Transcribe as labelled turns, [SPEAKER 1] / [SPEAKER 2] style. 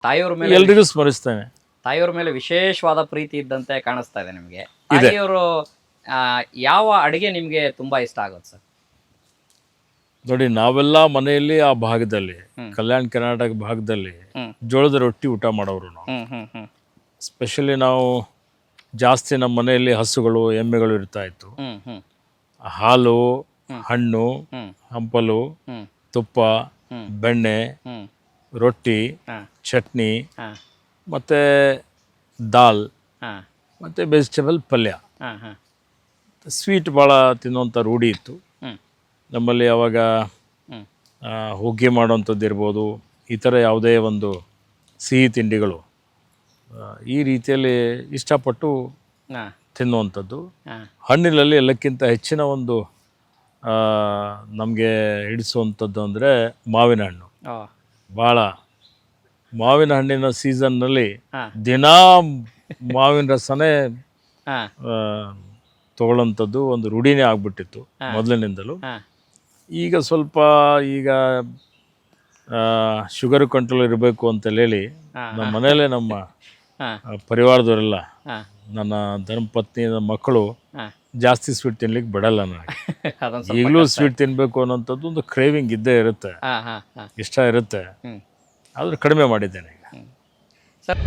[SPEAKER 1] ತಾಯಿಯವ್ರ ಮೇಲೆ
[SPEAKER 2] ಎಲ್ರಿಗೂ ಸ್ಮರಿಸ್ತೇನೆ.
[SPEAKER 1] ತಾಯಿಯವ್ರ ಮೇಲೆ ವಿಶೇಷವಾದ ಪ್ರೀತಿ ಇದ್ದಂತೆ ಕಾಣಿಸ್ತಾ ಇದೆ ನಿಮಗೆ. ತಾಯಿಯವರು ಯಾವ ಅಡುಗೆ ನಿಮಗೆ ತುಂಬಾ ಇಷ್ಟ ಆಗುತ್ತೆ ಸರ್?
[SPEAKER 2] ನೋಡಿ, ನಾವೆಲ್ಲ ಮನೆಯಲ್ಲಿ ಆ ಭಾಗದಲ್ಲಿ, ಕಲ್ಯಾಣ ಕರ್ನಾಟಕ ಭಾಗದಲ್ಲಿ ಜೋಳದ ರೊಟ್ಟಿ ಊಟ ಮಾಡೋರು ನಾವು. ಸ್ಪೆಷಲಿ ನಾವು ಜಾಸ್ತಿ ನಮ್ಮ ಮನೆಯಲ್ಲಿ ಹಸುಗಳು ಎಮ್ಮೆಗಳು ಇರ್ತಾ ಇತ್ತು. ಹಾಲು, ಹಣ್ಣು, ಹಂಪಲು, ತುಪ್ಪ, ಬೆಣ್ಣೆ, ರೊಟ್ಟಿ, ಚಟ್ನಿ, ಮತ್ತು ದಾಲ್, ಮತ್ತು ವೆಜಿಟೇಬಲ್ ಪಲ್ಯ, ಸ್ವೀಟ್ ಭಾಳ ತಿನ್ನುವಂಥ ರೂಢಿ ಇತ್ತು ನಮ್ಮಲ್ಲಿ. ಅವಾಗ ಹುಗ್ಗಿ ಮಾಡೋವಂಥದ್ದು ಇರ್ಬೋದು, ಈ ಥರ ಯಾವುದೇ ಒಂದು ಸಿಹಿ ತಿಂಡಿಗಳು ಈ ರೀತಿಯಲ್ಲಿ ಇಷ್ಟಪಟ್ಟು ತಿನ್ನುವಂಥದ್ದು. ಹಣ್ಣಿನಲ್ಲಿ ಎಲ್ಲಕ್ಕಿಂತ ಹೆಚ್ಚಿನ ಒಂದು ನಮಗೆ ಹಿಡಿಸುವಂಥದ್ದು ಅಂದರೆ ಮಾವಿನ ಹಣ್ಣು. ಭಾಳ ಮಾವಿನ ಹಣ್ಣಿನ ಸೀಸನ್ನಲ್ಲಿ ದಿನಾ ಮಾವಿನ ರಸನೇ ತಗೊಳ್ಳೋಂಥದ್ದು ಒಂದು ರೂಢಿನೇ ಆಗ್ಬಿಟ್ಟಿತ್ತು ಮೊದಲಿನಿಂದಲೂ. ಈಗ ಸ್ವಲ್ಪ ಶುಗರ್ ಕಂಟ್ರೋಲ್ ಇರಬೇಕು ಅಂತೇಳಿ ನಮ್ಮ ಮನೆಯಲ್ಲೇ ನಮ್ಮ ಪರಿವಾರದವರೆಲ್ಲ, ನನ್ನ ಧರ್ಮಪತ್ನಿ, ನನ್ನ ಮಕ್ಕಳು ಜಾಸ್ತಿ ಸ್ವೀಟ್ ತಿನ್ಲಿಕ್ಕೆ ಬಿಡಲ್ಲ ನನಗೆ. ಈಗಲೂ ಸ್ವೀಟ್ ತಿನ್ನಬೇಕು ಅನ್ನೋಂಥದ್ದು ಒಂದು ಕ್ರೇವಿಂಗ್ ಇದ್ದೇ ಇರುತ್ತೆ, ಇಷ್ಟ ಇರುತ್ತೆ. ಆದ್ರೆ ಕಡಿಮೆ ಮಾಡಿದ್ದೇನೆ ಈಗ.
[SPEAKER 1] ಸರ್